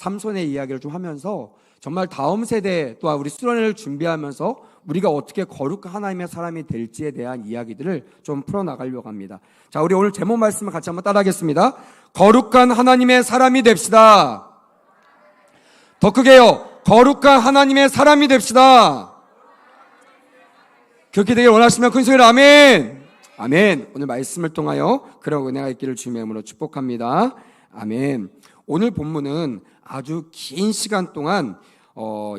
삼손의 이야기를 좀 하면서 정말 다음 세대 또한 우리 수련회를 준비하면서 우리가 어떻게 거룩한 하나님의 사람이 될지에 대한 이야기들을 좀 풀어나가려고 합니다. 자, 우리 오늘 제목 말씀을 같이 한번 따라하겠습니다. 거룩한 하나님의 사람이 됩시다. 더 크게요. 거룩한 하나님의 사람이 됩시다. 그렇게 되길 원하시면 큰 소리로 아멘. 아멘. 오늘 말씀을 통하여 그런 은혜가 있기를 주님의 이름으로 축복합니다. 아멘. 오늘 본문은 아주 긴 시간 동안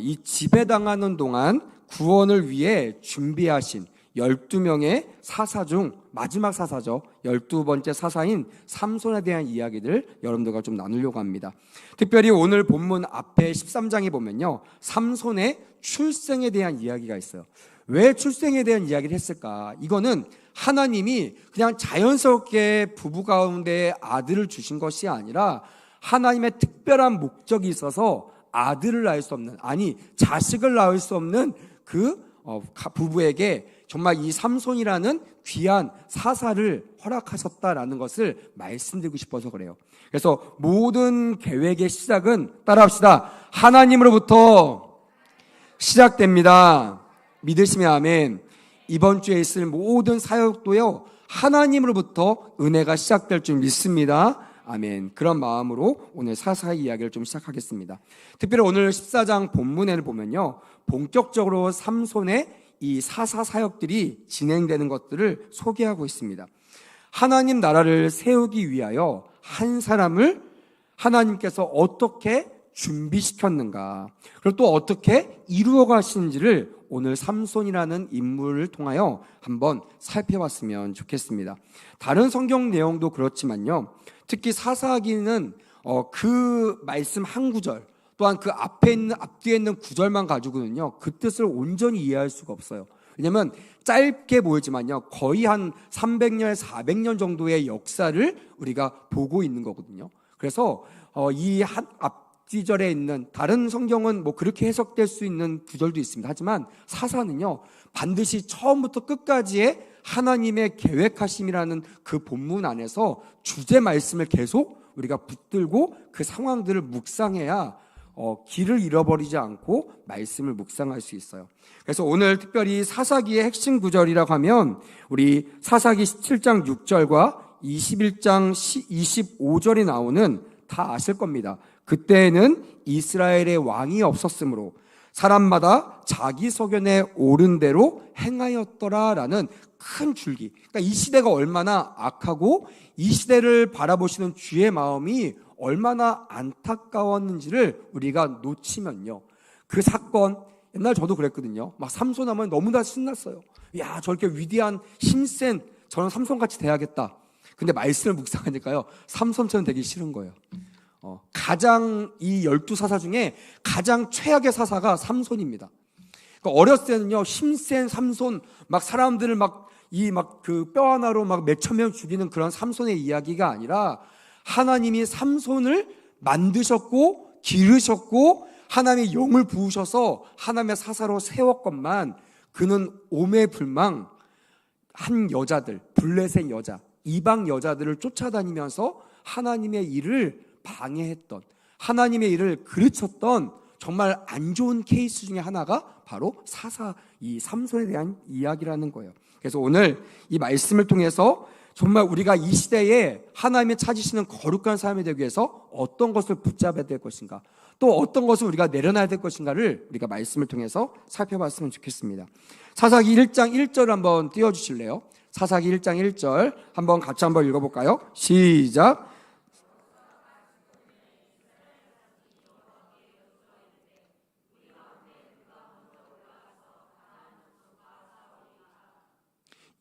이 지배당하는 동안 구원을 위해 준비하신 12명의 사사 중 마지막 사사죠. 12번째 사사인 삼손에 대한 이야기들 여러분들과 좀 나누려고 합니다. 특별히 오늘 본문 앞에 13장에 보면요, 삼손의 출생에 대한 이야기가 있어요. 왜 출생에 대한 이야기를 했을까? 이거는 하나님이 그냥 자연스럽게 부부 가운데 아들을 주신 것이 아니라 하나님의 특별한 목적이 있어서 아들을 낳을 수 없는, 아니 자식을 낳을 수 없는 그 부부에게 정말 이 삼손이라는 귀한 사사를 허락하셨다라는 것을 말씀드리고 싶어서 그래요. 그래서 모든 계획의 시작은, 따라합시다, 하나님으로부터 시작됩니다. 믿으시면 아멘. 이번 주에 있을 모든 사역도요, 하나님으로부터 은혜가 시작될 줄 믿습니다. 아멘. 그런 마음으로 오늘 사사의 이야기를 좀 시작하겠습니다. 특별히 오늘 14장 본문을 보면요, 본격적으로 삼손의 이 사사 사역들이 진행되는 것들을 소개하고 있습니다. 하나님 나라를 세우기 위하여 한 사람을 하나님께서 어떻게 준비시켰는가, 그리고 또 어떻게 이루어 가시는지를 오늘 삼손이라는 인물을 통하여 한번 살펴봤으면 좋겠습니다. 다른 성경 내용도 그렇지만요, 특히 사사기는 그 말씀 한 구절, 또한 그 앞뒤에 있는 구절만 가지고는요, 그 뜻을 온전히 이해할 수가 없어요. 왜냐하면 짧게 보이지만요, 거의 한 300년, 400년 정도의 역사를 우리가 보고 있는 거거든요. 그래서 이 앞뒤절에 있는, 다른 성경은 뭐 그렇게 해석될 수 있는 구절도 있습니다. 하지만 사사는요, 반드시 처음부터 끝까지의 하나님의 계획하심이라는 그 본문 안에서 주제 말씀을 계속 우리가 붙들고 그 상황들을 묵상해야 길을 잃어버리지 않고 말씀을 묵상할 수 있어요. 그래서 오늘 특별히 사사기의 핵심 구절이라고 하면 우리 사사기 17장 6절과 21장 25절이 나오는, 다 아실 겁니다. 그때에는 이스라엘의 왕이 없었으므로 사람마다 자기 소견에 옳은 대로 행하였더라라는 큰 줄기. 그러니까 이 시대가 얼마나 악하고 이 시대를 바라보시는 주의 마음이 얼마나 안타까웠는지를 우리가 놓치면요, 그 사건, 옛날 저도 그랬거든요. 막 삼손 하면 너무나 신났어요. 야, 저렇게 위대한 힘센, 저는 삼손같이 돼야겠다. 근데 말씀을 묵상하니까요, 삼손처럼 되기 싫은 거예요. 가장 이 12사사 중에 가장 최악의 사사가 삼손입니다. 그러니까 어렸을 때는요, 힘센 삼손, 막 사람들을 그 뼈 하나로 막 몇천 명 죽이는 그런 삼손의 이야기가 아니라, 하나님이 삼손을 만드셨고 기르셨고 하나님의 영을 부으셔서 하나님의 사사로 세웠건만, 그는 오매불망 한 여자들, 블레셋 여자, 이방 여자들을 쫓아다니면서 하나님의 일을 방해했던, 하나님의 일을 그르쳤던 정말 안 좋은 케이스 중에 하나가 바로 이 삼손에 대한 이야기라는 거예요. 그래서 오늘 이 말씀을 통해서 정말 우리가 이 시대에 하나님이 찾으시는 거룩한 삶이 되기 위해서 어떤 것을 붙잡아야 될 것인가, 또 어떤 것을 우리가 내려놔야 될 것인가를 우리가 말씀을 통해서 살펴봤으면 좋겠습니다. 사사기 1장 1절 한번 띄워주실래요? 사사기 1장 1절 한번 같이 한번 읽어볼까요? 시작.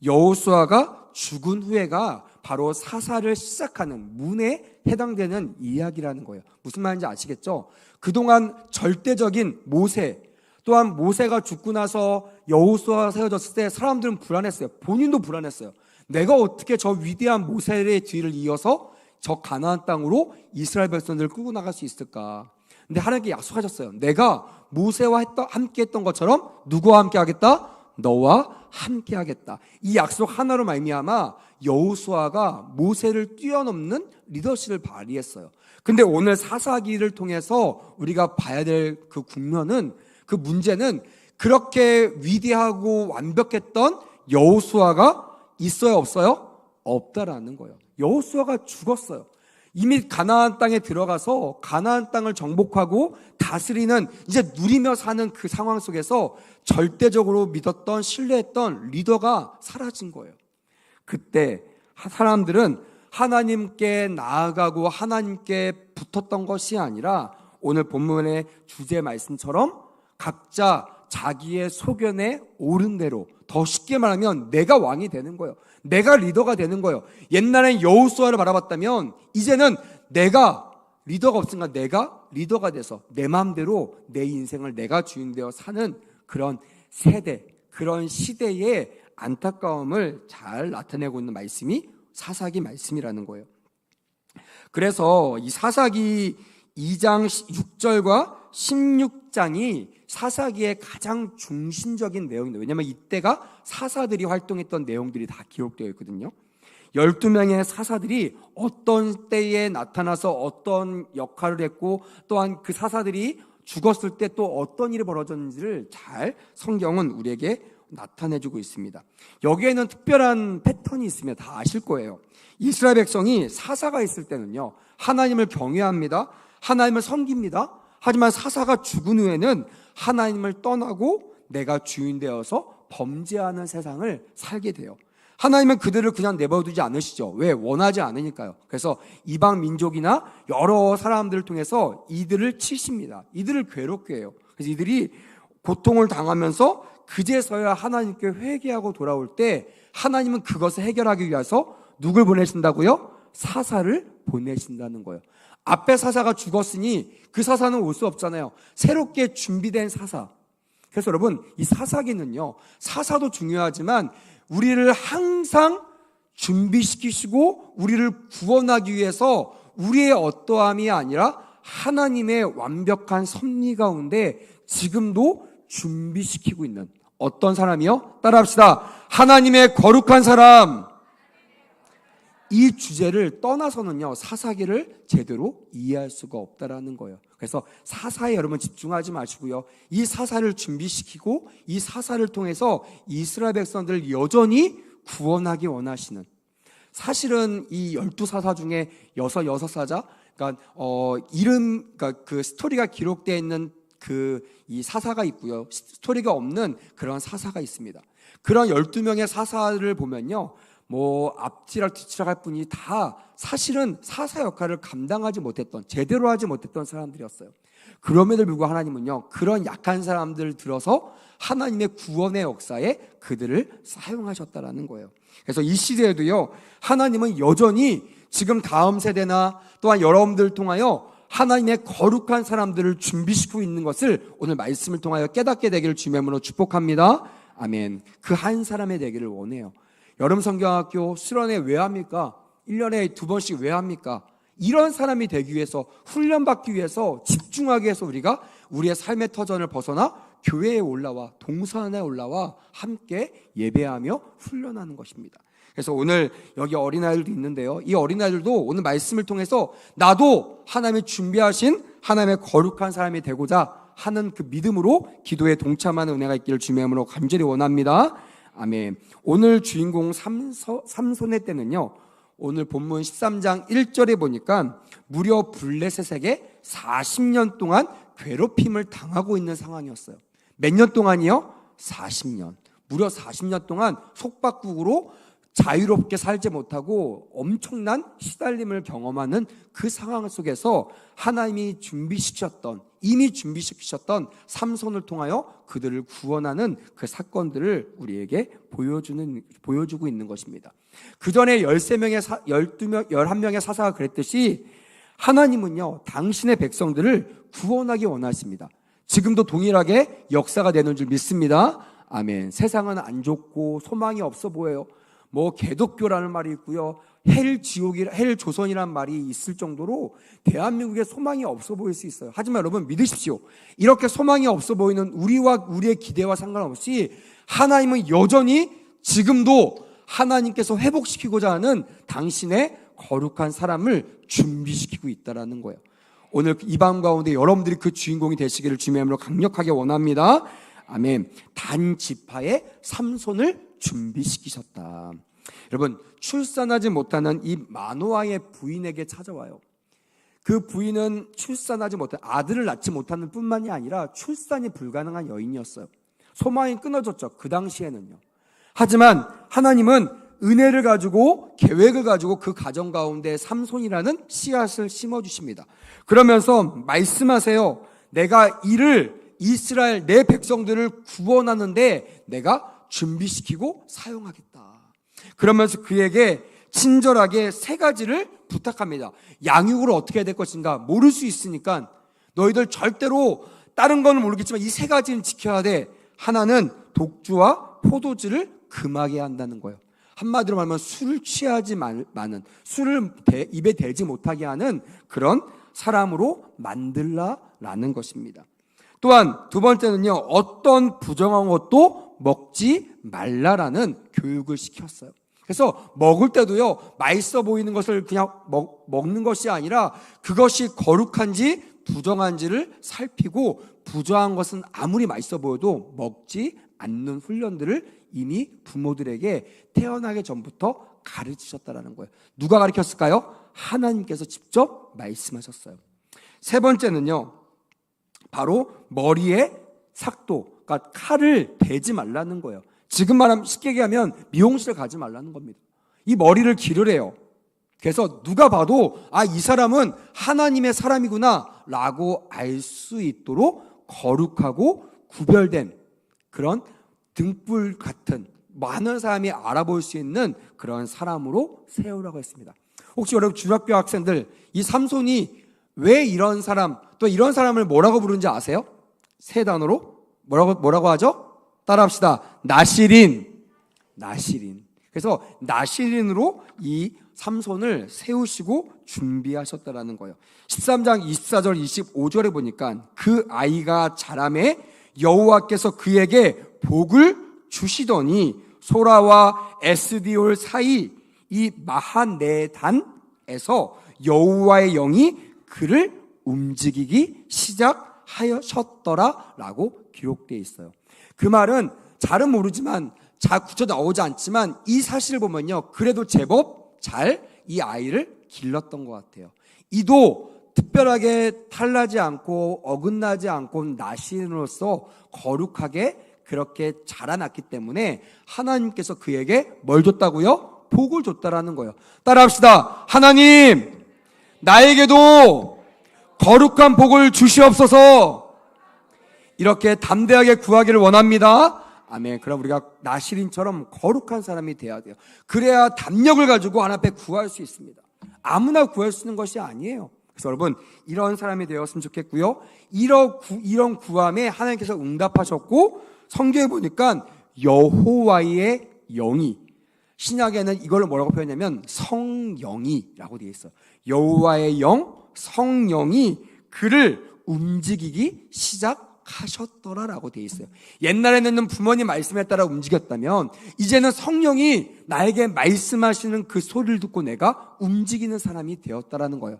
여호수아가 죽은 후에가 바로 사사를 시작하는 문에 해당되는 이야기라는 거예요. 무슨 말인지 아시겠죠? 그동안 절대적인 모세, 또한 모세가 죽고 나서 여호수아가 세워졌을 때 사람들은 불안했어요. 본인도 불안했어요. 내가 어떻게 저 위대한 모세의 뒤를 이어서 저 가나안 땅으로 이스라엘 백성들을 끌고 나갈 수 있을까? 근데 하나님께 약속하셨어요. 내가 모세와 함께 했던 것처럼 누구와 함께 하겠다? 너와 함께 하겠다. 이 약속 하나로 말미암아 여호수아가 모세를 뛰어넘는 리더십을 발휘했어요. 근데 오늘 사사기를 통해서 우리가 봐야 될 그 국면은, 그 문제는 그렇게 위대하고 완벽했던 여호수아가 있어요, 없어요? 없다라는 거예요. 여호수아가 죽었어요. 이미 가나안 땅에 들어가서 가나안 땅을 정복하고 다스리는, 이제 누리며 사는 그 상황 속에서 절대적으로 믿었던, 신뢰했던 리더가 사라진 거예요. 그때 사람들은 하나님께 나아가고 하나님께 붙었던 것이 아니라 오늘 본문의 주제 말씀처럼 각자 자기의 소견에 옳은 대로, 더 쉽게 말하면 내가 왕이 되는 거예요. 내가 리더가 되는 거예요. 옛날엔 여호수아를 바라봤다면 이제는 내가 리더가 없으니까 내가 리더가 돼서 내 마음대로 내 인생을 내가 주인 되어 사는 그런 세대, 그런 시대의 안타까움을 잘 나타내고 있는 말씀이 사사기 말씀이라는 거예요. 그래서 이 사사기 2장 6절과 16장이 사사기의 가장 중심적인 내용인데, 왜냐하면 이때가 사사들이 활동했던 내용들이 다 기록되어 있거든요. 12명의 사사들이 어떤 때에 나타나서 어떤 역할을 했고, 또한 그 사사들이 죽었을 때 또 어떤 일이 벌어졌는지를 잘 성경은 우리에게 나타내주고 있습니다. 여기에는 특별한 패턴이 있으면 다 아실 거예요. 이스라엘 백성이 사사가 있을 때는요, 하나님을 경외합니다. 하나님을 섬깁니다. 하지만 사사가 죽은 후에는 하나님을 떠나고 내가 주인 되어서 범죄하는 세상을 살게 돼요. 하나님은 그들을 그냥 내버려두지 않으시죠. 왜? 원하지 않으니까요. 그래서 이방 민족이나 여러 사람들을 통해서 이들을 치십니다. 이들을 괴롭게 해요. 그래서 이들이 고통을 당하면서 그제서야 하나님께 회개하고 돌아올 때 하나님은 그것을 해결하기 위해서 누굴 보내신다고요? 사사를 보내신다는 거예요. 앞에 사사가 죽었으니 그 사사는 올 수 없잖아요. 새롭게 준비된 사사. 그래서 여러분, 이 사사기는요, 사사도 중요하지만 우리를 항상 준비시키시고 우리를 구원하기 위해서 우리의 어떠함이 아니라 하나님의 완벽한 섭리 가운데 지금도 준비시키고 있는 어떤 사람이요? 따라합시다. 하나님의 거룩한 사람. 이 주제를 떠나서는요, 사사기를 제대로 이해할 수가 없다라는 거예요. 그래서 사사에 여러분 집중하지 마시고요, 이 사사를 준비시키고 이 사사를 통해서 이스라엘 백성들을 여전히 구원하기 원하시는, 사실은 이 12사사 중에 여섯 사자, 그러니까 그러니까 그 스토리가 기록되어 있는 이 사사가 있고요, 스토리가 없는 그런 사사가 있습니다. 그런 12명의 사사를 보면요, 뭐 앞지락 뒤지락할 뿐이 다 사실은 사사 역할을 감당하지 못했던, 제대로 하지 못했던 사람들이었어요. 그럼에도 불구하고 하나님은요, 그런 약한 사람들을 들어서 하나님의 구원의 역사에 그들을 사용하셨다라는 거예요. 그래서 이 시대에도요, 하나님은 여전히 지금 다음 세대나 또한 여러분들을 통하여 하나님의 거룩한 사람들을 준비시키고 있는 것을 오늘 말씀을 통하여 깨닫게 되기를 주님의 이름으로 축복합니다. 아멘. 그 한 사람의 되기를 원해요. 여름 성경학교 수련회 왜 합니까? 1년에 2번씩 왜 합니까? 이런 사람이 되기 위해서, 훈련받기 위해서, 집중하기 위해서 우리가 우리의 삶의 터전을 벗어나 교회에 올라와, 동산에 올라와 함께 예배하며 훈련하는 것입니다. 그래서 오늘 여기 어린아이들도 있는데요, 이 어린아이들도 오늘 말씀을 통해서 나도 하나님이 준비하신 하나님의 거룩한 사람이 되고자 하는 그 믿음으로 기도에 동참하는 은혜가 있기를 주님의 이름으로 간절히 원합니다. 아멘. 오늘 주인공 삼손의 때는요, 오늘 본문 13장 1절에 보니까 무려 블레셋에게 40년 동안 괴롭힘을 당하고 있는 상황이었어요. 몇 년 동안이요? 40년. 무려 40년 동안 속박국으로 자유롭게 살지 못하고 엄청난 시달림을 경험하는 그 상황 속에서 하나님이 이미 준비시키셨던 삼손을 통하여 그들을 구원하는 그 사건들을 우리에게 보여주고 있는 것입니다. 그 전에 11명의 사사가 그랬듯이 하나님은요, 당신의 백성들을 구원하기 원하십니다. 지금도 동일하게 역사가 되는 줄 믿습니다. 아멘. 세상은 안 좋고 소망이 없어 보여요. 뭐 개독교라는 말이 있고요, 헬 조선이라는 말이 있을 정도로 대한민국에 소망이 없어 보일 수 있어요. 하지만 여러분 믿으십시오. 이렇게 소망이 없어 보이는 우리의 기대와 상관없이 하나님은 여전히 지금도 하나님께서 회복시키고자 하는 당신의 거룩한 사람을 준비시키고 있다라는 거예요. 오늘 이 밤 가운데 여러분들이 그 주인공이 되시기를 주님의 이름으로 강력하게 원합니다. 아멘. 단 지파의 삼손을 준비시키셨다. 여러분, 출산하지 못하는 이 마노아의 부인에게 찾아와요. 그 부인은 출산하지 못한 아들을 낳지 못하는 뿐만이 아니라 출산이 불가능한 여인이었어요. 소망이 끊어졌죠. 그 당시에는요. 하지만 하나님은 은혜를 가지고 계획을 가지고 그 가정 가운데 삼손이라는 씨앗을 심어주십니다. 그러면서 말씀하세요. 내가 이를 이스라엘 내 백성들을 구원하는데 내가 준비시키고 사용하겠다. 그러면서 그에게 친절하게 세 가지를 부탁합니다. 양육을 어떻게 해야 될 것인가 모를 수 있으니까 너희들 절대로 다른 건 모르겠지만 이 세 가지는 지켜야 돼. 하나는 독주와 포도주를 금하게 한다는 거예요. 한마디로 말하면 술을 취하지 마는, 술을 입에 대지 못하게 하는 그런 사람으로 만들라라는 것입니다. 또한 두 번째는요, 어떤 부정한 것도 먹지 말라라는 교육을 시켰어요. 그래서 먹을 때도요, 맛있어 보이는 것을 그냥 먹는 것이 아니라 그것이 거룩한지 부정한지를 살피고 부정한 것은 아무리 맛있어 보여도 먹지 않는 훈련들을 이미 부모들에게 태어나기 전부터 가르치셨다라는 거예요. 누가 가르쳤을까요? 하나님께서 직접 말씀하셨어요. 세 번째는요, 바로 머리에 삭도, 그러니까 칼을 베지 말라는 거예요. 지금 말하면 쉽게 얘기하면 미용실 가지 말라는 겁니다. 이 머리를 기르래요. 그래서 누가 봐도 이 사람은 하나님의 사람이구나 라고 알 수 있도록 거룩하고 구별된 그런 등불 같은 많은 사람이 알아볼 수 있는 그런 사람으로 세우라고 했습니다. 혹시 여러분 중학교 학생들 이 삼손이 왜 이런 사람 또 이런 사람을 뭐라고 부르는지 아세요? 세 단어로 뭐라고 하죠? 따라합시다. 나실인. 그래서 나실인으로 이 삼손을 세우시고 준비하셨다라는 거예요. 13장 24절 25절에 보니까 그 아이가 자라매 여호와께서 그에게 복을 주시더니 소라와 에스디올 사이 이 마하네단에서 여호와의 영이 그를 움직이기 시작하셨더라라고 기록되어 있어요. 그 말은 잘은 모르지만 잘 구쳐 나오지 않지만 이 사실을 보면요, 그래도 제법 잘 이 아이를 길렀던 것 같아요. 이도 특별하게 탈나지 않고 어긋나지 않고 나신으로서 거룩하게 그렇게 자라났기 때문에 하나님께서 그에게 뭘 줬다고요? 복을 줬다라는 거예요. 따라합시다. 하나님, 나에게도 거룩한 복을 주시옵소서. 이렇게 담대하게 구하기를 원합니다. 아멘. 그럼 우리가 나실인처럼 거룩한 사람이 돼야 돼요. 그래야 담력을 가지고 하나님 앞에 구할 수 있습니다. 아무나 구할 수 있는 것이 아니에요. 그래서 여러분 이런 사람이 되었으면 좋겠고요. 이런 구함에 하나님께서 응답하셨고, 성경에 보니까 여호와의 영이, 신약에는 이걸 뭐라고 표현하냐면 성령이라고 되어 있어요. 여호와의 영, 성령이 그를 움직이기 시작하셨더라라고 되어 있어요. 옛날에는 부모님 말씀에 따라 움직였다면 이제는 성령이 나에게 말씀하시는 그 소리를 듣고 내가 움직이는 사람이 되었다라는 거예요.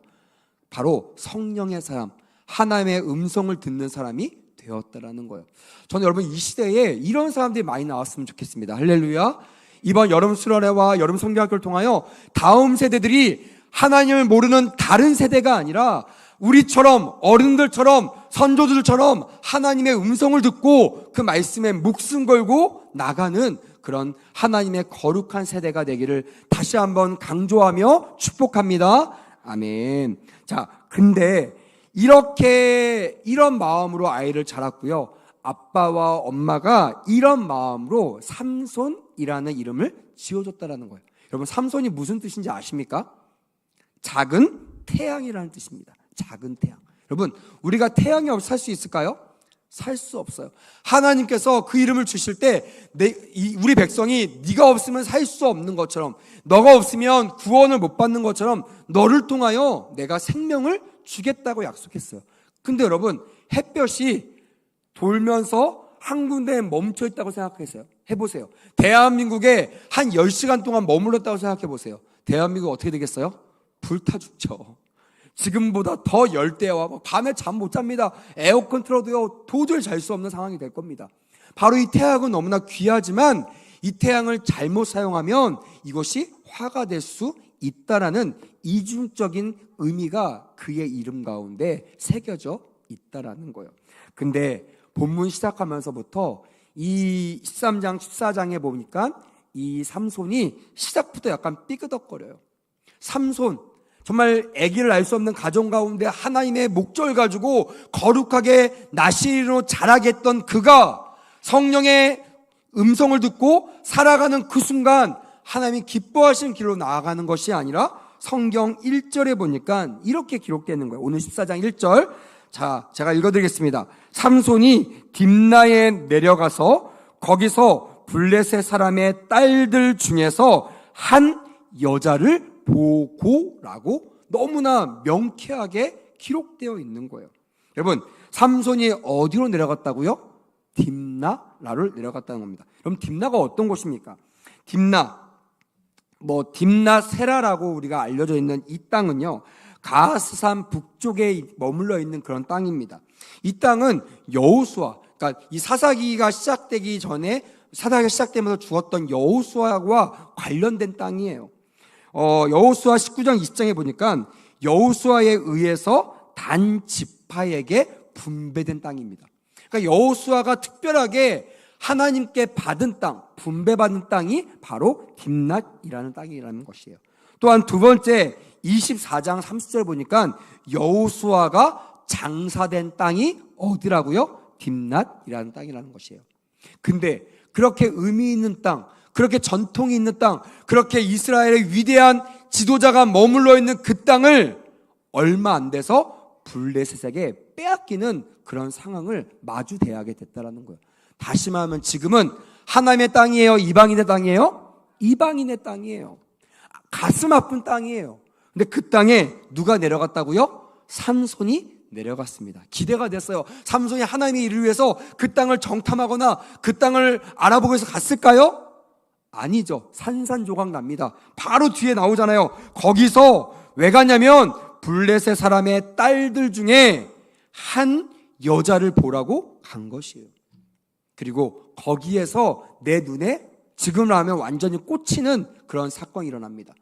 바로 성령의 사람, 하나님의 음성을 듣는 사람이 되었다라는 거예요. 저는 여러분 이 시대에 이런 사람들이 많이 나왔으면 좋겠습니다. 할렐루야. 이번 여름 수련회와 여름 성경학교를 통하여 다음 세대들이 하나님을 모르는 다른 세대가 아니라 우리처럼, 어른들처럼, 선조들처럼 하나님의 음성을 듣고 그 말씀에 목숨 걸고 나가는 그런 하나님의 거룩한 세대가 되기를 다시 한번 강조하며 축복합니다. 아멘. 자, 근데 이런 마음으로 아이를 자랐고요. 아빠와 엄마가 이런 마음으로 삼손이라는 이름을 지어줬다라는 거예요. 여러분, 삼손이 무슨 뜻인지 아십니까? 작은 태양이라는 뜻입니다. 작은 태양. 여러분, 우리가 태양이 없이 살 수 있을까요? 살 수 없어요. 하나님께서 그 이름을 주실 때 우리 백성이 네가 없으면 살 수 없는 것처럼, 너가 없으면 구원을 못 받는 것처럼 너를 통하여 내가 생명을 주겠다고 약속했어요. 근데 여러분, 햇볕이 돌면서 한 군데에 멈춰 있다고 생각했어요. 해보세요. 대한민국에 한 10시간 동안 머물렀다고 생각해보세요. 대한민국 어떻게 되겠어요? 불타 죽죠. 지금보다 더 열대와 밤에 잠 못 잡니다. 에어컨 틀어도요 도저히 잘 수 없는 상황이 될 겁니다. 바로 이 태양은 너무나 귀하지만 이 태양을 잘못 사용하면 이것이 화가 될 수 있다라는 이중적인 의미가 그의 이름 가운데 새겨져 있다라는 거예요. 근데 본문 시작하면서부터 이 13장 14장에 보니까 이 삼손이 시작부터 약간 삐그덕거려요. 삼손, 정말 아기를 낳을 수 없는 가정 가운데 하나님의 목적을 가지고 거룩하게 나시로 자라겠던 그가 성령의 음성을 듣고 살아가는 그 순간 하나님이 기뻐하시는 길로 나아가는 것이 아니라 성경 1절에 보니까 이렇게 기록되는 거예요. 오늘 14장 1절. 자, 제가 읽어드리겠습니다. 삼손이 딥나에 내려가서 거기서 블레셋 사람의 딸들 중에서 한 여자를 보고라고 너무나 명쾌하게 기록되어 있는 거예요. 여러분, 삼손이 어디로 내려갔다고요? 딥나라를 내려갔다는 겁니다. 그럼 딥나가 어떤 곳입니까? 딥나세라라고 우리가 알려져 있는 이 땅은요, 가스산 북쪽에 머물러 있는 그런 땅입니다. 이 땅은 여호수아, 그러니까 이 사사기가 시작되기 전에 사사기가 시작되면서 죽었던 여호수아와 관련된 땅이에요. 여호수아 19장 20장에 보니까 여호수아에 의해서 단 지파에게 분배된 땅입니다. 그러니까 여호수아가 특별하게 하나님께 받은 땅, 분배받은 땅이 바로 딥낫이라는 땅이라는 것이에요. 또한 두 번째 24장 30절 보니까 여호수아가 장사된 땅이 어디라고요? 딥낫이라는 땅이라는 것이에요. 근데 그렇게 의미 있는 땅, 그렇게 전통이 있는 땅, 그렇게 이스라엘의 위대한 지도자가 머물러 있는 그 땅을 얼마 안 돼서 블레셋에게 빼앗기는 그런 상황을 마주대하게 됐다라는 거예요. 다시 말하면 지금은 하나님의 땅이에요? 이방인의 땅이에요? 이방인의 땅이에요. 가슴 아픈 땅이에요. 근데 그 땅에 누가 내려갔다고요? 삼손이 내려갔습니다. 기대가 됐어요. 삼손이 하나님의 일을 위해서 그 땅을 정탐하거나 그 땅을 알아보기 위해서 갔을까요? 아니죠. 산산조각 납니다. 바로 뒤에 나오잖아요. 거기서 왜 갔냐면 블레셋 사람의 딸들 중에 한 여자를 보라고 간 것이에요. 그리고 거기에서 내 눈에 지금으로 하면 완전히 꽂히는 그런 사건이 일어납니다.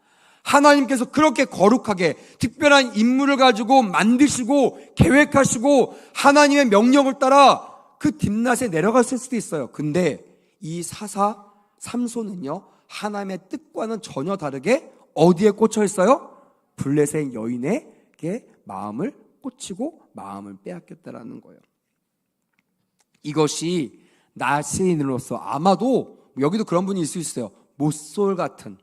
하나님께서 그렇게 거룩하게 특별한 인물을 가지고 만드시고 계획하시고 하나님의 명령을 따라 그 딥낫에 내려갔을 수도 있어요. 근데 이 사사 삼손은요, 하나님의 뜻과는 전혀 다르게 어디에 꽂혀 있어요? 블레셋 여인에게 마음을 꽂히고 마음을 빼앗겼다라는 거예요. 이것이 나시인으로서 아마도 여기도 그런 분이 있을 수 있어요. 모쏠 같은,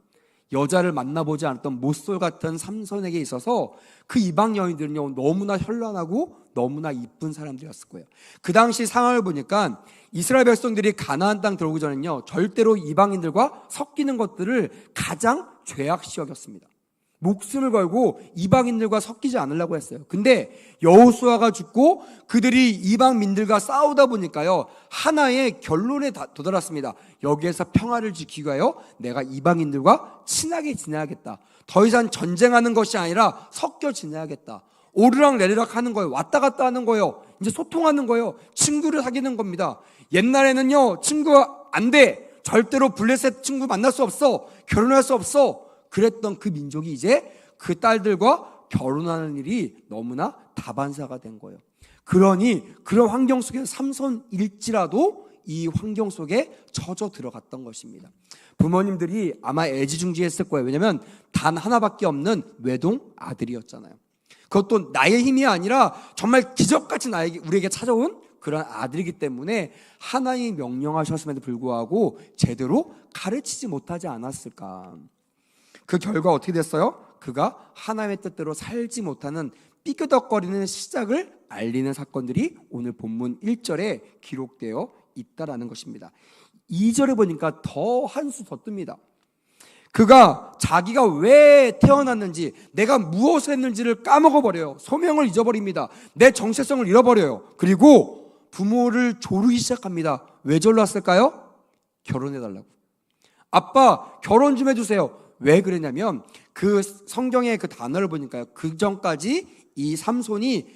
여자를 만나보지 않았던 모쏠 같은 삼손에게 있어서 그 이방 여인들은요 너무나 현란하고 너무나 이쁜 사람들이었을 거예요. 그 당시 상황을 보니까 이스라엘 백성들이 가나안 땅 들어오기 전에는요 절대로 이방인들과 섞이는 것들을 가장 죄악시 여겼습니다. 목숨을 걸고 이방인들과 섞이지 않으려고 했어요. 근데 여호수아가 죽고 그들이 이방민들과 싸우다 보니까요 하나의 결론에 도달했습니다. 여기에서 평화를 지키기 위하여 내가 이방인들과 친하게 지내야겠다. 더 이상 전쟁하는 것이 아니라 섞여 지내야겠다. 오르락 내리락 하는 거예요. 왔다 갔다 하는 거예요. 이제 소통하는 거예요. 친구를 사귀는 겁니다. 옛날에는요 친구가 안 돼. 절대로 블레셋 친구 만날 수 없어. 결혼할 수 없어. 그랬던 그 민족이 이제 그 딸들과 결혼하는 일이 너무나 다반사가 된 거예요. 그러니 그런 환경 속에서 삼손일지라도 이 환경 속에 젖어 들어갔던 것입니다. 부모님들이 아마 애지중지했을 거예요. 왜냐하면 단 하나밖에 없는 외동 아들이었잖아요. 그것도 나의 힘이 아니라 정말 기적같이 우리에게 찾아온 그런 아들이기 때문에 하나님이 명령하셨음에도 불구하고 제대로 가르치지 못하지 않았을까. 그 결과 어떻게 됐어요? 그가 하나님의 뜻대로 살지 못하는 삐끄덕거리는 시작을 알리는 사건들이 오늘 본문 1절에 기록되어 있다라는 것입니다. 2절에 보니까 더 한 수 더 뜹니다. 그가 자기가 왜 태어났는지, 내가 무엇을 했는지를 까먹어버려요. 소명을 잊어버립니다. 내 정체성을 잃어버려요. 그리고 부모를 조르기 시작합니다. 왜 졸랐을까요? 결혼해달라고. 아빠 결혼 좀 해주세요. 왜 그러냐면 그 성경의 그 단어를 보니까요, 그 전까지 이 삼손이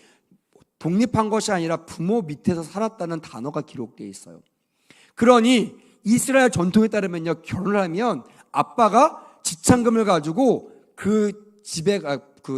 독립한 것이 아니라 부모 밑에서 살았다는 단어가 기록되어 있어요. 그러니 이스라엘 전통에 따르면요, 결혼을 하면 아빠가 지참금을 가지고 그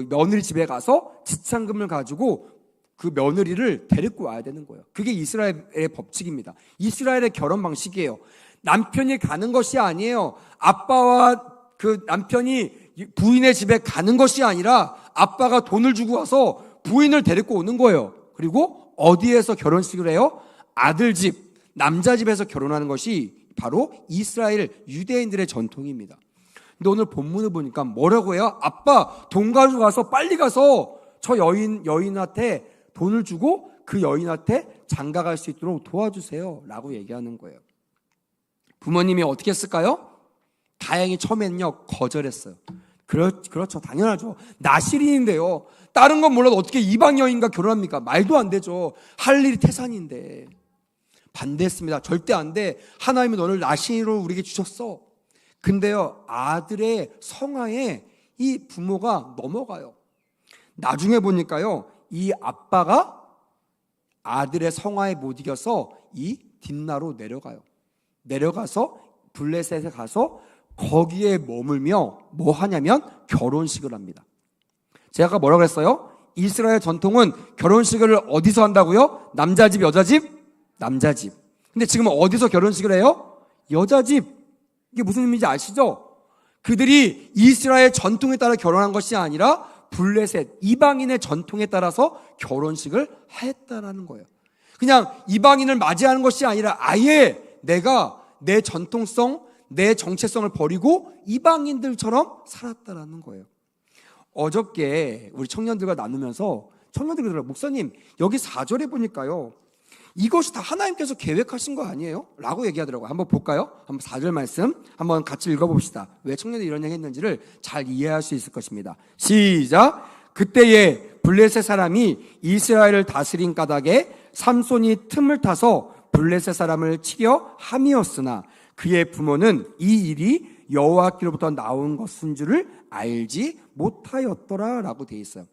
며느리 집에 가서 지참금을 가지고 그 며느리를 데리고 와야 되는 거예요. 그게 이스라엘의 법칙입니다. 이스라엘의 결혼 방식이에요. 남편이 가는 것이 아니에요. 아빠와 그 남편이 부인의 집에 가는 것이 아니라 아빠가 돈을 주고 와서 부인을 데리고 오는 거예요. 그리고 어디에서 결혼식을 해요? 아들 집, 남자 집에서 결혼하는 것이 바로 이스라엘 유대인들의 전통입니다. 근데 오늘 본문을 보니까 뭐라고 해요? 아빠 돈 가지고 와서 빨리 가서 저 여인한테 돈을 주고 그 여인한테 장가갈 수 있도록 도와주세요 라고 얘기하는 거예요. 부모님이 어떻게 했을까요? 다행히 처음에는요 거절했어요. 그렇죠, 당연하죠. 나실인인데요, 다른 건 몰라도 어떻게 이방 여인과 결혼합니까? 말도 안 되죠. 할 일이 태산인데. 반대했습니다. 절대 안 돼. 하나님은 너를 나신으로 우리에게 주셨어. 근데요, 아들의 성화에 이 부모가 넘어가요. 나중에 보니까요, 이 아빠가 아들의 성화에 못 이겨서 이 딥나로 내려가서 블레셋에 가서 거기에 머물며 뭐 하냐면 결혼식을 합니다. 제가 아까 뭐라고 했어요? 이스라엘 전통은 결혼식을 어디서 한다고요? 남자 집, 여자 집? 남자 집. 근데 지금 어디서 결혼식을 해요? 여자 집. 이게 무슨 의미인지 아시죠? 그들이 이스라엘 전통에 따라 결혼한 것이 아니라 블레셋, 이방인의 전통에 따라서 결혼식을 했다라는 거예요. 그냥 이방인을 맞이하는 것이 아니라 아예 내가 내 전통성, 내 정체성을 버리고 이방인들처럼 살았다라는 거예요. 어저께 우리 청년들과 나누면서 청년들이 그러더라고요. 목사님, 여기 4절에 보니까요, 이것이 다 하나님께서 계획하신 거 아니에요? 라고 얘기하더라고요. 한번 볼까요? 한번 4절 말씀 한번 같이 읽어봅시다. 왜 청년들이 이런 얘기 했는지를 잘 이해할 수 있을 것입니다. 시작! 그때에 블레셋 사람이 이스라엘을 다스린 까닭에 삼손이 틈을 타서 블레셋 사람을 치려 함이었으나 그의 부모는 이 일이 여호와께로부터 나온 것인 줄을 알지 못하였더라 라고 되어 있어요.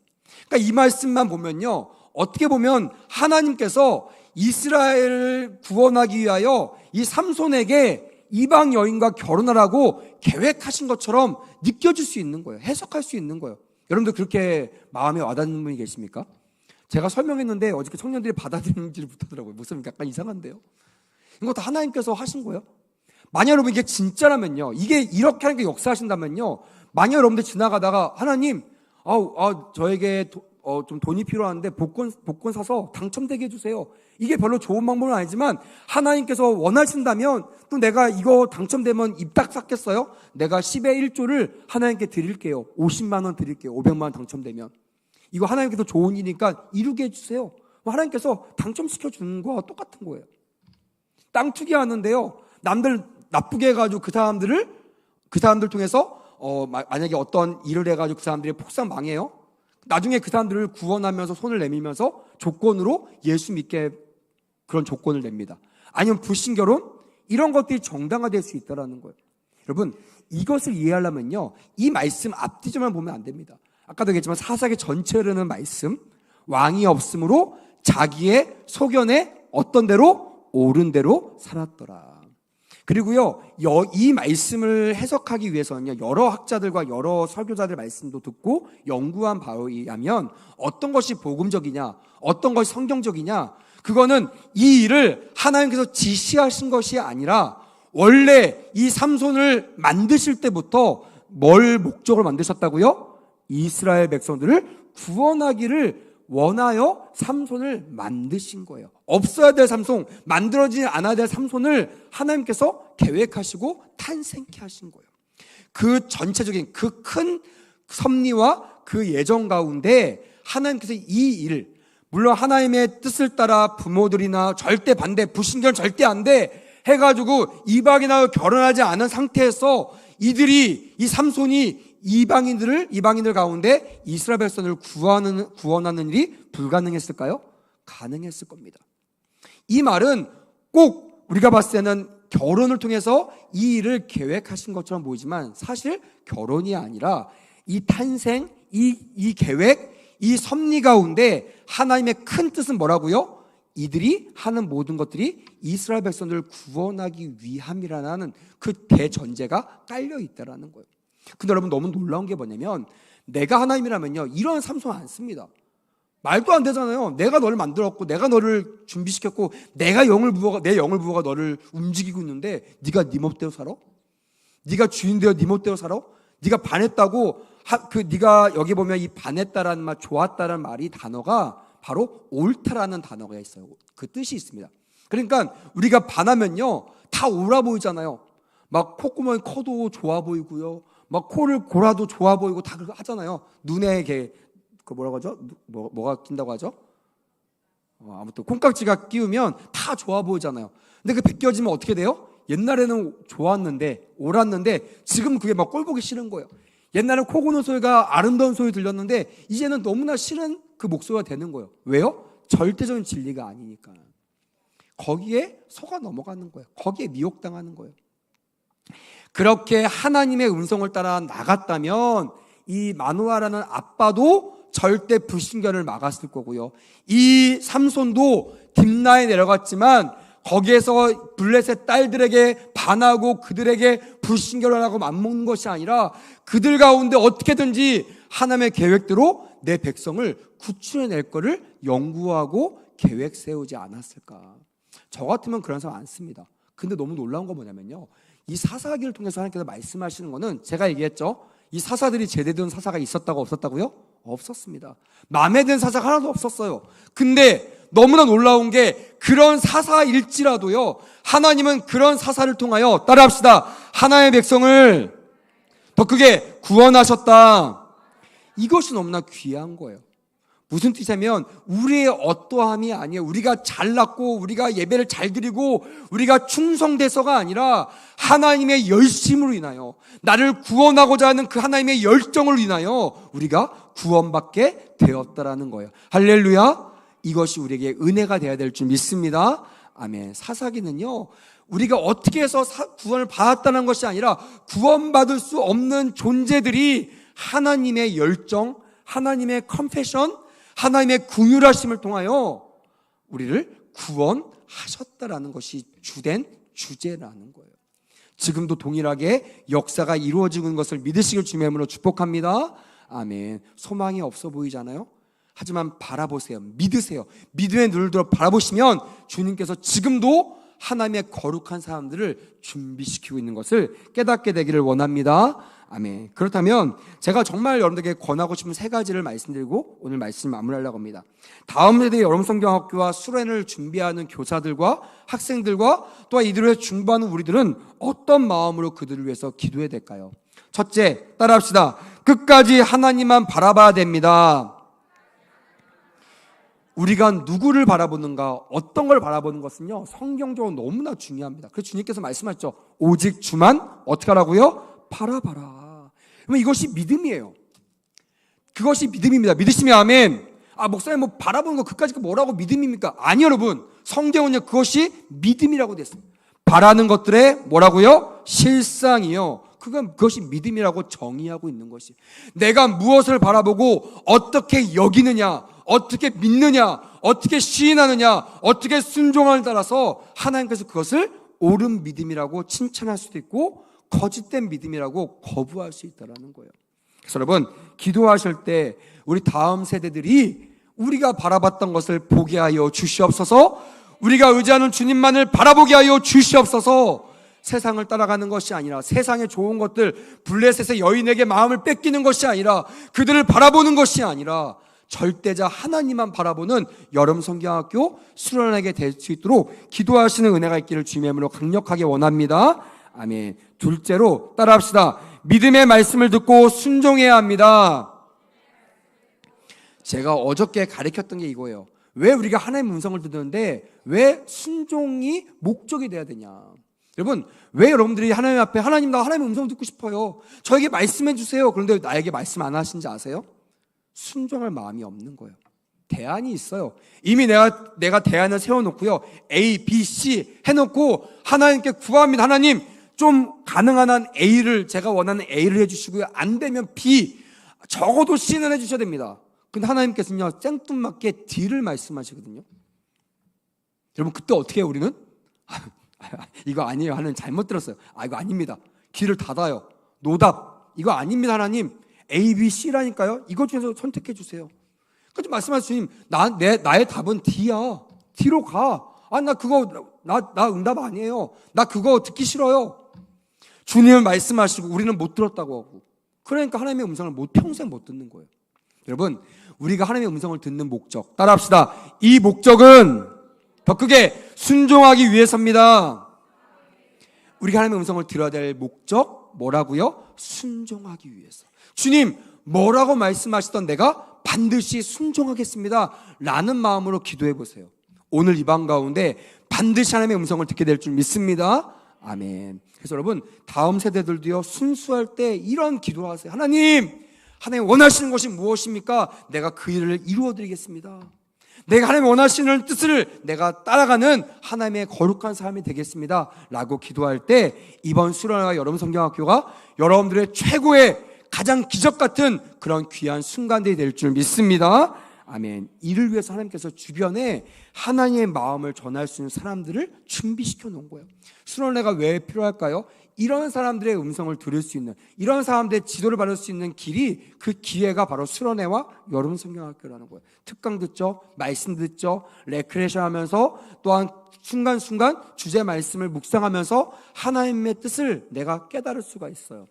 그러니까 이 말씀만 보면요, 어떻게 보면 하나님께서 이스라엘을 구원하기 위하여 이 삼손에게 이방 여인과 결혼하라고 계획하신 것처럼 느껴질 수 있는 거예요. 해석할 수 있는 거예요. 여러분들 그렇게 마음에 와닿는 분이 계십니까? 제가 설명했는데 어저께 청년들이 받아들이지를 못하더라고요. 목사님 약간 이상한데요? 이거 다 하나님께서 하신 거예요. 만약 여러분 이게 진짜라면요, 이게 이렇게 하는 게 역사하신다면요, 만약 여러분들 지나가다가 하나님, 저에게 좀 돈이 필요한데 복권 사서 당첨되게 해주세요. 이게 별로 좋은 방법은 아니지만 하나님께서 원하신다면 또 내가 이거 당첨되면 입 딱 삭겠어요? 내가 10의 1조를 하나님께 드릴게요. 50만 원 드릴게요. 500만 원 당첨되면. 이거 하나님께서 좋은 일이니까 이루게 해주세요. 하나님께서 당첨시켜 주는 거와 똑같은 거예요. 땅 투기하는데요, 남들 나쁘게 해가지고 그 사람들 통해서 만약에 어떤 일을 해가지고 그 사람들이 폭삭 망해요. 나중에 그 사람들을 구원하면서 손을 내밀면서 조건으로 예수 믿게 그런 조건을 냅니다. 아니면 불신결혼, 이런 것들이 정당화될 수 있다는 거예요. 여러분, 이것을 이해하려면요, 이 말씀 앞뒤절만 보면 안 됩니다. 아까도 얘기했지만 사사기 전체로는 말씀, 왕이 없으므로 자기의 소견에 어떤 대로? 옳은 대로 살았더라. 그리고요, 이 말씀을 해석하기 위해서는요, 여러 학자들과 여러 설교자들 말씀도 듣고 연구한 바에 의하면 어떤 것이 복음적이냐, 어떤 것이 성경적이냐, 그거는 이 일을 하나님께서 지시하신 것이 아니라 원래 이 삼손을 만드실 때부터 뭘 목적으로 만드셨다고요? 이스라엘 백성들을 구원하기를 원하여 삼손을 만드신 거예요. 없어야 될 삼손, 만들어지지 않아야 될 삼손을 하나님께서 계획하시고 탄생케 하신 거예요. 그 전체적인 그 큰 섭리와 그 예정 가운데 하나님께서 이 일을, 물론 하나님의 뜻을 따라 부모들이나 절대 반대, 불신결 절대 안 돼 해가지고 이방인하고 결혼하지 않은 상태에서 이 삼손이 이방인들 가운데 이스라엘 백성을 구원하는 일이 불가능했을까요? 가능했을 겁니다. 이 말은 꼭 우리가 봤을 때는 결혼을 통해서 이 일을 계획하신 것처럼 보이지만 사실 결혼이 아니라 이 탄생, 이 계획, 이 섭리 가운데 하나님의 큰 뜻은 뭐라고요? 이들이 하는 모든 것들이 이스라엘 백성들을 구원하기 위함이라는 그 대전제가 깔려 있다라는 거예요. 근데 여러분 너무 놀라운 게 뭐냐면 내가 하나님이라면요 이런 삼성 안 씁니다. 말도 안 되잖아요. 내가 너를 만들었고 내가 너를 준비시켰고 내 영을 부어가 너를 움직이고 있는데 네가 네 멋대로 살아? 네가 주인 되어 네 멋대로 살아? 네가 반했다고 네가 여기 보면 이 반했다라는 말, 좋았다라는 말이 단어가 바로 옳다라는 단어가 있어요. 그 뜻이 있습니다. 그러니까 우리가 반하면요 다 옳아 보이잖아요. 막 콧구멍이 커도 좋아 보이고요. 막 코를 골아도 좋아 보이고 다 그거 하잖아요. 눈에 그 뭐라고 하죠? 뭐가 낀다고 하죠? 아무튼 콩깍지가 끼우면 다 좋아 보이잖아요. 근데 그 벗겨지면 어떻게 돼요? 옛날에는 좋았는데 옳았는데 지금 그게 막 꼴 보기 싫은 거예요. 옛날에 코 고는 소리가 아름다운 소리 들렸는데 이제는 너무나 싫은 그 목소리가 되는 거예요. 왜요? 절대적인 진리가 아니니까. 거기에 속아 넘어가는 거예요. 거기에 미혹당하는 거예요. 그렇게 하나님의 음성을 따라 나갔다면 이 마노아라는 아빠도 절대 불신견을 막았을 거고요. 이 삼손도 딥나에 내려갔지만 거기에서 블레셋 딸들에게 반하고 그들에게 불신견을 하고 맞먹는 것이 아니라 그들 가운데 어떻게든지 하나님의 계획대로 내 백성을 구출해낼 거를 연구하고 계획 세우지 않았을까. 저 같으면 그런 사람 안 씁니다. 근데 너무 놀라운 건 뭐냐면요, 이 사사기를 통해서 하나님께서 말씀하시는 거는 제가 얘기했죠. 이 사사들이 제대된 사사가 있었다고 없었다고요? 없었습니다. 마음에 드는 사사가 하나도 없었어요. 근데 너무나 놀라운 게 그런 사사일지라도요 하나님은 그런 사사를 통하여 따라합시다. 하나님의 백성을 더 크게 구원하셨다. 이것이 너무나 귀한 거예요. 무슨 뜻이냐면 우리의 어떠함이 아니에요. 우리가 잘났고 우리가 예배를 잘 드리고 우리가 충성돼서가 아니라 하나님의 열심으로 인하여 나를 구원하고자 하는 그 하나님의 열정을 인하여 우리가 구원받게 되었다라는 거예요. 할렐루야. 이것이 우리에게 은혜가 되어야 될 줄 믿습니다. 아멘. 사사기는요 우리가 어떻게 해서 구원을 받았다는 것이 아니라 구원받을 수 없는 존재들이 하나님의 열정, 하나님의 컴패션, 하나님의 긍휼하심을 통하여 우리를 구원하셨다라는 것이 주된 주제라는 거예요. 지금도 동일하게 역사가 이루어지고 있는 것을 믿으시길 주님의 이름으로 축복합니다. 아멘. 소망이 없어 보이잖아요. 하지만 바라보세요. 믿으세요. 믿음의 눈을 들어 바라보시면 주님께서 지금도 하나님의 거룩한 사람들을 준비시키고 있는 것을 깨닫게 되기를 원합니다. 아멘. 그렇다면 제가 정말 여러분들에게 권하고 싶은 세 가지를 말씀드리고 오늘 말씀 마무리하려고 합니다. 다음 세대 여름성경학교와 수련을 준비하는 교사들과 학생들과 또한 이들을 중보하는 우리들은 어떤 마음으로 그들을 위해서 기도해야 될까요? 첫째, 따라합시다. 끝까지 하나님만 바라봐야 됩니다. 우리가 누구를 바라보는가, 어떤 걸 바라보는 것은요 성경적으로 너무나 중요합니다. 그래서 주님께서 말씀하셨죠. 오직 주만 어떻게 하라고요? 바라봐라. 그러면 이것이 믿음이에요. 그것이 믿음입니다. 믿으시면 아멘. 목사님 뭐 바라보는 거 그까짓 뭐라고 믿음입니까? 아니 여러분, 성경은요 그것이 믿음이라고 됐어요. 바라는 것들의 뭐라고요? 실상이요. 그것이 믿음이라고 정의하고 있는 것이. 내가 무엇을 바라보고 어떻게 여기느냐, 어떻게 믿느냐, 어떻게 시인하느냐, 어떻게 순종하느냐에 따라서 하나님께서 그것을 옳은 믿음이라고 칭찬할 수도 있고 거짓된 믿음이라고 거부할 수 있다는 거예요. 그래서 여러분 기도하실 때 우리 다음 세대들이 우리가 바라봤던 것을 보게 하여 주시옵소서. 우리가 의지하는 주님만을 바라보게 하여 주시옵소서. 세상을 따라가는 것이 아니라 세상의 좋은 것들, 블레셋의 여인에게 마음을 뺏기는 것이 아니라 그들을 바라보는 것이 아니라 절대자 하나님만 바라보는 여름성경학교 수련하게 될 수 있도록 기도하시는 은혜가 있기를 주님의 이름으로 강력하게 원합니다. 아멘. 둘째로 따라합시다. 믿음의 말씀을 듣고 순종해야 합니다. 제가 어저께 가르쳤던 게 이거예요. 왜 우리가 하나님의 음성을 듣는데 왜 순종이 목적이 돼야 되냐. 여러분, 왜 여러분들이 하나님 앞에 하나님 나 하나님의 음성을 듣고 싶어요. 저에게 말씀해 주세요. 그런데 나에게 말씀 안 하신지 아세요? 순종할 마음이 없는 거예요. 대안이 있어요. 이미 내가 대안을 세워놓고요. A, B, C 해놓고 하나님께 구합니다. 하나님, 좀 가능한 한 A를, 제가 원하는 A를 해주시고요. 안 되면 B, 적어도 C는 해주셔야 됩니다. 근데 하나님께서는요, 생뚱맞게 D를 말씀하시거든요. 여러분, 그때 어떻게 해요, 우리는? 이거 아니에요. 하나님 잘못 들었어요. 이거 아닙니다. 귀를 닫아요. 노답. 이거 아닙니다, 하나님. A, B, C라니까요. 이것 중에서 선택해 주세요. 그래서 말씀하신 주님, 나의 답은 D야. D로 가. 나 응답 아니에요. 나 그거 듣기 싫어요. 주님은 말씀하시고 우리는 못 들었다고 하고. 그러니까 하나님의 음성을 평생 못 듣는 거예요. 여러분, 우리가 하나님의 음성을 듣는 목적, 따라합시다. 이 목적은 더 크게 순종하기 위해서입니다. 우리가 하나님의 음성을 들어야 될 목적, 뭐라고요? 순종하기 위해서. 주님, 뭐라고 말씀하시던 내가 반드시 순종하겠습니다 라는 마음으로 기도해 보세요. 오늘 이 밤 가운데 반드시 하나님의 음성을 듣게 될 줄 믿습니다. 아멘. 그래서 여러분, 다음 세대들도요, 순수할 때 이런 기도를 하세요. 하나님 원하시는 것이 무엇입니까? 내가 그 일을 이루어 드리겠습니다. 내가 하나님 원하시는 뜻을 내가 따라가는 하나님의 거룩한 삶이 되겠습니다 라고 기도할 때, 이번 수련회와 여러분 성경학교가 여러분들의 최고의 가장 기적 같은 그런 귀한 순간들이 될 줄 믿습니다. 아멘. 이를 위해서 하나님께서 주변에 하나님의 마음을 전할 수 있는 사람들을 준비시켜 놓은 거예요. 수련회가 왜 필요할까요? 이런 사람들의 음성을 들을 수 있는, 이런 사람들의 지도를 받을 수 있는 길이, 그 기회가 바로 수련회와 여름 성경학교라는 거예요. 특강 듣죠, 말씀 듣죠, 레크레이션 하면서 또한 순간순간 주제 말씀을 묵상하면서 하나님의 뜻을 내가 깨달을 수가 있어요.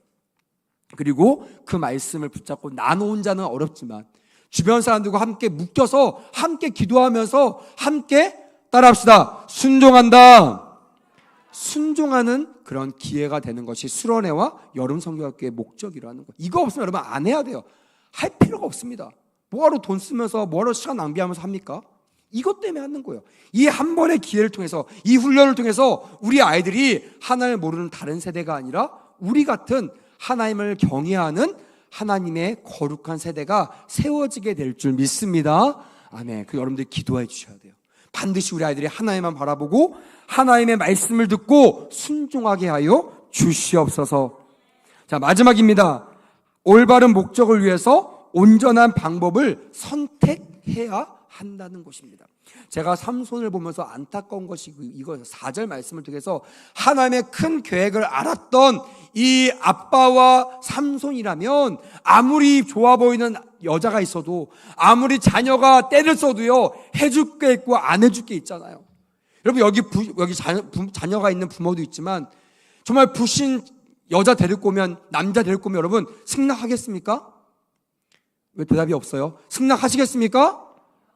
그리고 그 말씀을 붙잡고 나는 혼자는 어렵지만 주변 사람들과 함께 묶여서 함께 기도하면서 함께 따라합시다. 순종한다. 순종하는 그런 기회가 되는 것이 수련회와 여름 성경학교의 목적이라는 거예요. 이거 없으면 여러분 안 해야 돼요. 할 필요가 없습니다. 뭐하러 돈 쓰면서, 뭐하러 시간 낭비하면서 합니까? 이것 때문에 하는 거예요. 이 한 번의 기회를 통해서, 이 훈련을 통해서 우리 아이들이 하나님을 모르는 다른 세대가 아니라 우리 같은 하나님을 경외하는 하나님의 거룩한 세대가 세워지게 될 줄 믿습니다. 아멘. 그 여러분들 기도해 주셔야 돼요. 반드시 우리 아이들이 하나님만 바라보고 하나님의 말씀을 듣고 순종하게 하여 주시옵소서. 자, 마지막입니다. 올바른 목적을 위해서 온전한 방법을 선택해야 한다는 것입니다. 제가 삼손을 보면서 안타까운 것이 이거 4절 말씀을 통해서 하나님의 큰 계획을 알았던 이 아빠와 삼손이라면, 아무리 좋아 보이는 여자가 있어도, 아무리 자녀가 때를 써도요, 해줄 게 있고 안 해줄 게 있잖아요. 여러분, 여기 자녀가 있는 부모도 있지만 정말 부신 여자 데리고 오면, 남자 데리고 오면 여러분 승낙하겠습니까? 왜 대답이 없어요? 승낙하시겠습니까?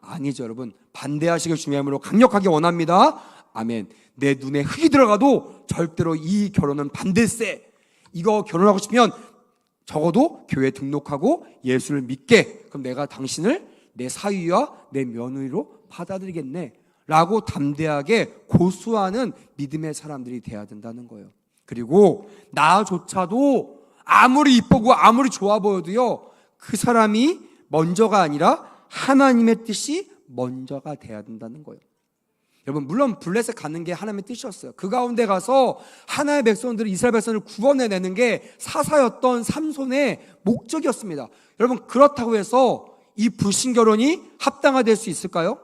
아니죠. 여러분, 반대하시길 주님으로 강력하게 원합니다. 아멘. 내 눈에 흙이 들어가도 절대로 이 결혼은 반대세. 이거 결혼하고 싶으면 적어도 교회에 등록하고 예수를 믿게. 그럼 내가 당신을 내 사위와 내 며느리로 받아들이겠네 라고 담대하게 고수하는 믿음의 사람들이 돼야 된다는 거예요. 그리고 나조차도 아무리 이쁘고 아무리 좋아 보여도요, 그 사람이 먼저가 아니라 하나님의 뜻이 먼저가 돼야 된다는 거예요. 여러분, 물론 블레셋 가는 게 하나님의 뜻이었어요. 그 가운데 가서 하나님의 백성들을, 이스라엘 백성을 구원해내는 게 사사였던 삼손의 목적이었습니다. 여러분, 그렇다고 해서 이 불신결혼이 합당화될 수 있을까요?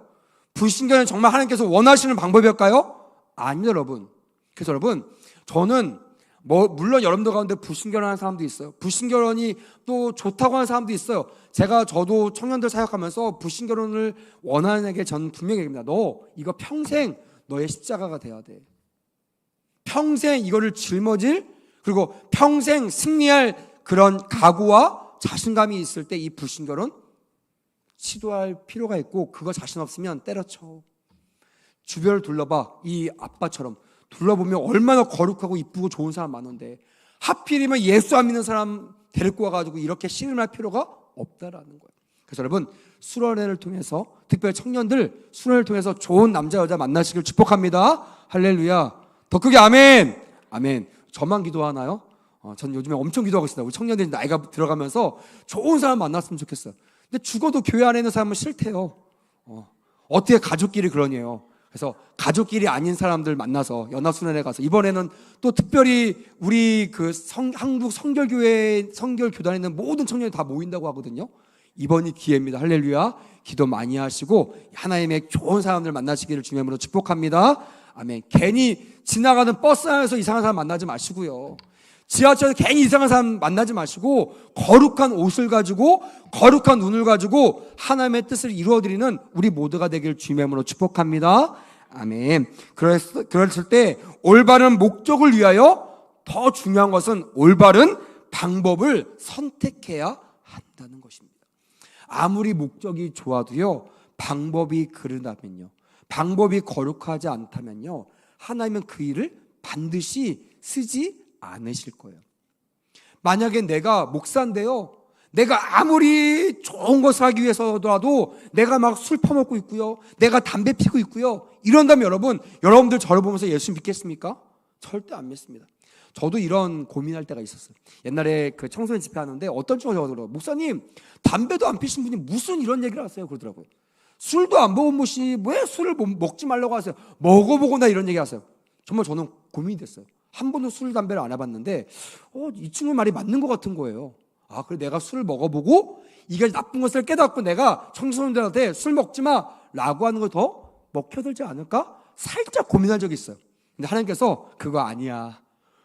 불신결혼이 정말 하나님께서 원하시는 방법일까요? 아닙니다, 여러분. 그래서 여러분, 저는 물론 여러분들 가운데 불신결혼하는 사람도 있어요. 불신결혼이 또 좋다고 하는 사람도 있어요. 저도 청년들 사역하면서 불신결혼을 원하는 에게 저는 분명히 얘기합니다. 너 이거 평생 너의 십자가가 돼야 돼. 평생 이거를 짊어질, 그리고 평생 승리할 그런 각오와 자신감이 있을 때 이 불신결혼 시도할 필요가 있고, 그거 자신 없으면 때려쳐. 주변을 둘러봐. 이 아빠처럼 둘러보면 얼마나 거룩하고 이쁘고 좋은 사람 많은데, 하필이면 예수 안 믿는 사람 데리고 와가지고 이렇게 씨름할 필요가 없다라는 거예요. 그래서 여러분, 수련회를 통해서, 특별히 청년들 수련회를 통해서 좋은 남자 여자 만나시길 축복합니다. 할렐루야. 더 크게 아멘. 아멘. 저만 기도하나요? 전 요즘에 엄청 기도하고 있습니다. 우리 청년들이 나이가 들어가면서 좋은 사람 만났으면 좋겠어요. 근데 죽어도 교회 안에 있는 사람은 싫대요. 어떻게 가족끼리 그러냐요. 그래서 가족끼리 아닌 사람들 만나서 연합순환에 가서 이번에는 또 특별히 우리 한국 성결교단에 있는 모든 청년이 다 모인다고 하거든요. 이번이 기회입니다. 할렐루야. 기도 많이 하시고 하나님의 좋은 사람들 만나시기를 주님으로 축복합니다. 아멘. 괜히 지나가는 버스 안에서 이상한 사람 만나지 마시고요. 지하철에서 괜히 이상한 사람 만나지 마시고 거룩한 옷을 가지고 거룩한 눈을 가지고 하나님의 뜻을 이루어드리는 우리 모두가 되길 주님의 이름으로 축복합니다. 아멘. 그랬을 때 올바른 목적을 위하여 더 중요한 것은 올바른 방법을 선택해야 한다는 것입니다. 아무리 목적이 좋아도요, 방법이 그르다면요, 방법이 거룩하지 않다면요, 하나님은 그 일을 반드시 쓰지 않으실 거예요. 만약에 내가 목사인데요, 내가 아무리 좋은 것을 하기 위해서라도 내가 막 술 퍼먹고 있고요, 내가 담배 피고 있고요, 이런다면 여러분들 저를 보면서 예수 믿겠습니까? 절대 안 믿습니다. 저도 이런 고민할 때가 있었어요. 옛날에 그 청소년 집회 하는데 어떤 친구가 저더라고요. 목사님, 담배도 안 피신 분이 무슨 이런 얘기를 하세요? 그러더라고요. 술도 안 먹은 분이 왜 술을 먹지 말라고 하세요? 먹어보고 나 이런 얘기 하세요. 정말 저는 고민이 됐어요. 한 번도 술, 담배를 안 해봤는데 이 친구 말이 맞는 것 같은 거예요. 그래 내가 술을 먹어보고 이게 나쁜 것을 깨닫고 내가 청소년들한테 술 먹지 마 라고 하는 걸 더 먹혀들지 않을까? 살짝 고민한 적이 있어요. 근데 하나님께서 그거 아니야,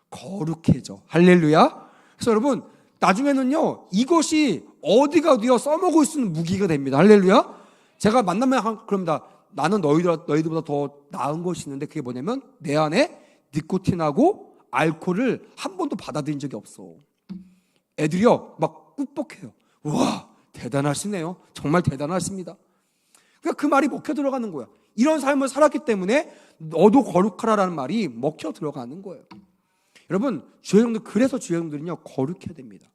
거룩해져. 할렐루야. 그래서 여러분 나중에는요, 이것이 어디가 어디요 써먹을 수 있는 무기가 됩니다. 할렐루야. 제가 만나면 그럽니다. 나는 너희들보다 더 나은 것이 있는데 그게 뭐냐면 내 안에 니코틴하고 알코올을 한 번도 받아들인 적이 없어. 애들이요 막 꾹뻑해요. 우와, 대단하시네요. 정말 대단하십니다. 그러니까 그 말이 먹혀 들어가는 거야. 이런 삶을 살았기 때문에 너도 거룩하라라는 말이 먹혀 들어가는 거예요. 여러분, 그래서 주여정들은요 거룩해야 됩니다.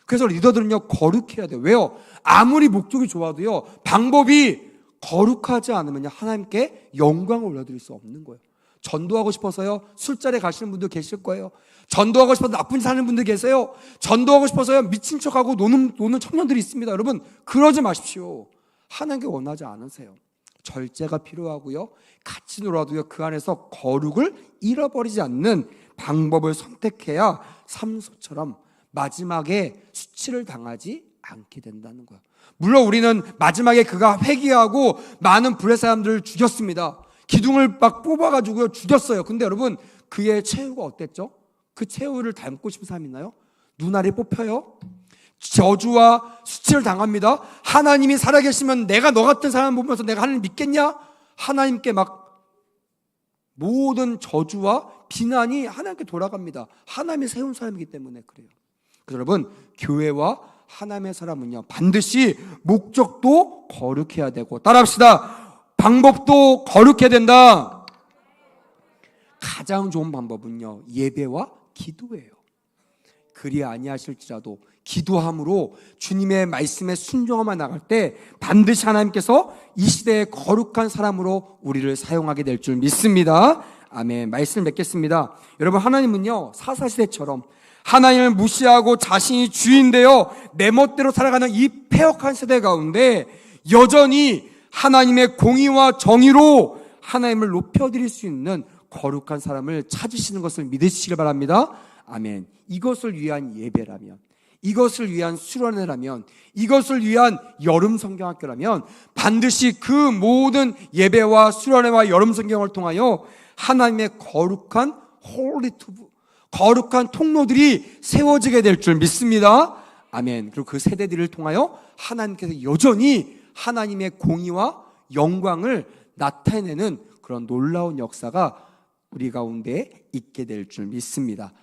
그래서 리더들은요 거룩해야 돼요. 왜요? 아무리 목적이 좋아도요, 방법이 거룩하지 않으면 하나님께 영광을 올려드릴 수 없는 거예요. 전도하고 싶어서요 술자리에 가시는 분들 계실 거예요. 전도하고 싶어서 나쁜 짓 하는 분들 계세요. 전도하고 싶어서요 미친 척하고 노는 청년들이 있습니다. 여러분, 그러지 마십시오. 하나님께 원하지 않으세요. 절제가 필요하고요, 같이 놀아도요 그 안에서 거룩을 잃어버리지 않는 방법을 선택해야 삼손처럼 마지막에 수치를 당하지 않게 된다는 거예요. 물론 우리는 마지막에 그가 회개하고 많은 블레 사람들을 죽였습니다. 기둥을 막 뽑아가지고 죽였어요. 근데 여러분, 그의 최후가 어땠죠? 그 최후를 닮고 싶은 사람 있나요? 눈알이 뽑혀요. 저주와 수치를 당합니다. 하나님이 살아계시면 내가 너 같은 사람 보면서 내가 하나님 믿겠냐? 하나님께 막 모든 저주와 비난이 하나님께 돌아갑니다. 하나님이 세운 사람이기 때문에 그래요. 그래서 여러분, 교회와 하나님의 사람은요 반드시 목적도 거룩해야 되고, 따라합시다. 방법도 거룩해야 된다. 가장 좋은 방법은요 예배와 기도예요. 그리 아니하실지라도 기도함으로 주님의 말씀에 순종하며 나갈 때 반드시 하나님께서 이 시대의 거룩한 사람으로 우리를 사용하게 될 줄 믿습니다. 아멘. 말씀을 맺겠습니다. 여러분, 하나님은요 사사시대처럼 하나님을 무시하고 자신이 주인되어 내 멋대로 살아가는 이 폐역한 세대 가운데 여전히 하나님의 공의와 정의로 하나님을 높여드릴 수 있는 거룩한 사람을 찾으시는 것을 믿으시길 바랍니다. 아멘. 이것을 위한 예배라면, 이것을 위한 수련회라면, 이것을 위한 여름 성경학교라면 반드시 그 모든 예배와 수련회와 여름 성경을 통하여 하나님의 거룩한 거룩한 통로들이 세워지게 될 줄 믿습니다. 아멘. 그리고 그 세대들을 통하여 하나님께서 여전히 하나님의 공의와 영광을 나타내는 그런 놀라운 역사가 우리 가운데 있게 될 줄 믿습니다.